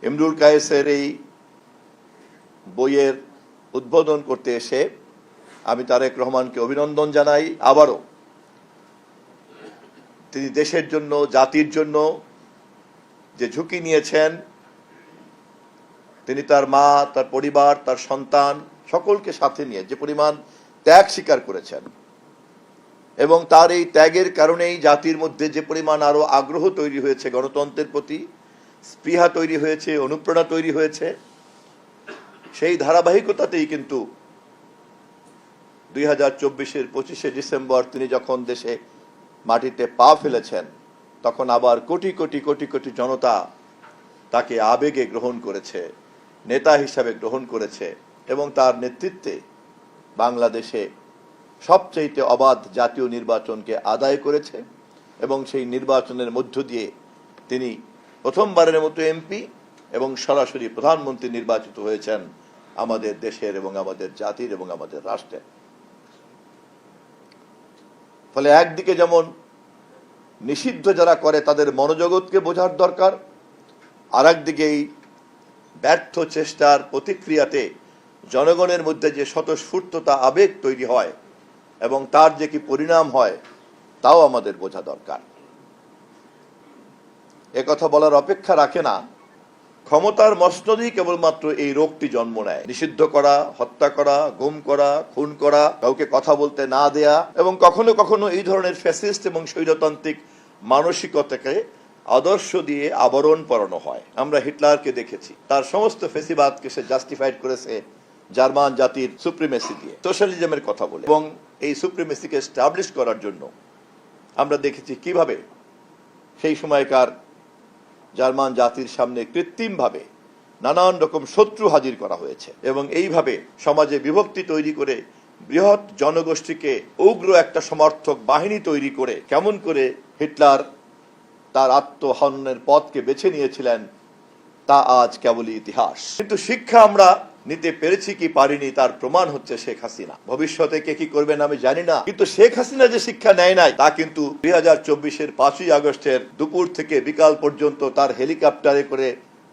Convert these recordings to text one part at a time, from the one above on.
ইমরুল কায়েসের এই বইয়ের উদ্বোধন করতে এসে আমি তারেক রহমানকে অভিনন্দন জানাই। আবারও তিনি দেশের জন্য, জাতির জন্য যে ঝুঁকি নিয়েছেন, তিনি তার মা, তার পরিবার, তার সন্তান সকলকে সাথে নিয়ে যে পরিমাণ ত্যাগ স্বীকার করেছেন, এবং তার এই ত্যাগের কারণেই জাতির মধ্যে যে পরিমাণ আরো আগ্রহ তৈরি হয়েছে, গণতন্ত্রের প্রতি স্পৃহা তৈরি হয়েছে, অনুপ্রেরণা তৈরি হয়েছে, সেই ধারাবাহিকতাতেই কিন্তু 2024-এর 25শে ডিসেম্বর তিনি যখন দেশে মাটিতে পা ফেলেছেন, তখন আবার কোটি কোটি কোটি কোটি জনতা তাকে আবেগে গ্রহণ করেছে, নেতা হিসাবে গ্রহণ করেছে, এবং তার নেতৃত্বে বাংলাদেশে সবচেয়ে অবাধ জাতীয় নির্বাচনকে আদায় করেছে, এবং সেই নির্বাচনের মধ্য দিয়ে তিনি প্রথমবারের মতো এমপি এবং সরাসরি প্রধানমন্ত্রী নির্বাচিত হয়েছেন আমাদের দেশের এবং আমাদের জাতির এবং আমাদের রাষ্ট্রের। ফলে একদিকে যেমন নিষিদ্ধ যারা করে তাদের মনোজগৎকে বোঝার দরকার, আর একদিকে এই ব্যর্থ চেষ্টার প্রতিক্রিয়াতে জনগণের মধ্যে যে স্বতঃস্ফূর্ততা, আবেগ তৈরি হয় এবং তার যে কি পরিণাম হয় তাও আমাদের বোঝা দরকার। একথা বলার অপেক্ষা রাখে না, ক্ষমতার মসনদেই কেবলমাত্র এই রোগটি জন্ম নেয়। নিষিদ্ধ করা, হত্যা করা, গুম করা, খুন করা, কাউকে কথা বলতে না দেয়া, এবং কখনো কখনো এই ধরনের ফ্যাসিস্ট এবং স্বৈরতান্ত্রিক মানসিকতাকে আদর্শ দিয়ে আবরণ পরানো হয়। আমরা হিটলারকে দেখেছি, তার সমস্ত ফেসিবাদকে সে জাস্টিফাইড করেছে জার্মান জাতির সুপ্রিমেসি দিয়ে, সোশ্যালিজমের কথা বলে, এবং এই সুপ্রিমেসিকে এস্টাবলিশ করার জন্য আমরা দেখেছি কিভাবে সেই সময়কার জার্মান জাতির সামনে কৃত্রিমভাবে নানান রকম শত্রু হাজির করা হয়েছে, এবং এইভাবে সমাজে বিভক্তি তৈরি করে বৃহৎ জনগোষ্ঠীকে উগ্র একটা সমর্থক বাহিনী তৈরি করে কেমন করে হিটলার তার আত্মহননের পথকে বেছে নিয়েছিলেন তা আজ কেবলই ইতিহাস। কিন্তু শিক্ষা আমরা নিতে পেরেছি কি পারিনি তার প্রমাণ হচ্ছে শেখ হাসিনা। ভবিষ্যতে কে কি করবেন আমি জানি না, কিন্তু শেখ হাসিনা যে শিক্ষা নেয় নাই তা কিন্তু 2024-এর 5ই আগস্টের দুপুর থেকে বিকাল পর্যন্ত তার হেলিকপ্টারে করে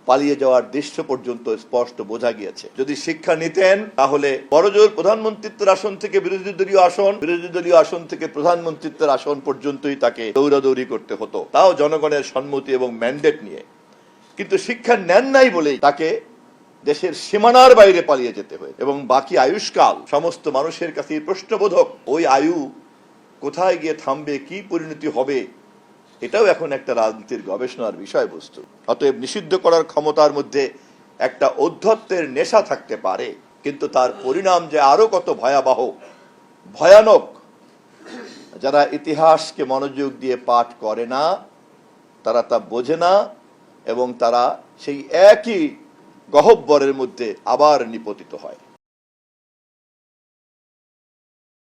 পালিয়ে যাওয়ার দৃশ্য পর্যন্ত স্পষ্ট বোঝা গিয়েছে। যদি শিক্ষা নিতেন তাহলে বড়জোর প্রধানমন্ত্রীত্বের আসন থেকে বিরোধী দলীয় আসন থেকে প্রধানমন্ত্রীত্বের আসন পর্যন্তই তাকে দৌড়াদৌড়ি করতে হতো, তাও জনগণের সম্মতি এবং ম্যান্ডেট নিয়ে। কিন্তু শিক্ষা নেন নাই বলেই তাকে দেশের সীমানার বাইরে পালিয়ে যেতে হয়, এবং বাকি আয়ুষ্কাল সমস্ত মানুষের কাছে প্রশ্নবোধক। ওই আয়ু কোথায় গিয়ে থামবে, কি পরিণতি হবে, এটাও এখন একটা রাজনীতির গবেষণার বিষয়বস্তু। অতএব নিষিদ্ধ করার ক্ষমতার মধ্যে একটা ঔদ্ধত্যের নেশা থাকতে পারে, কিন্তু তার পরিণাম যে আরো কত ভয়াবহ, ভয়ানক, যারা ইতিহাসকে মনোযোগ দিয়ে পাঠ করে না তারা তা বোঝে না, এবং তারা সেই একই গহ্বরের মধ্যে আবার নিপতিত হয়।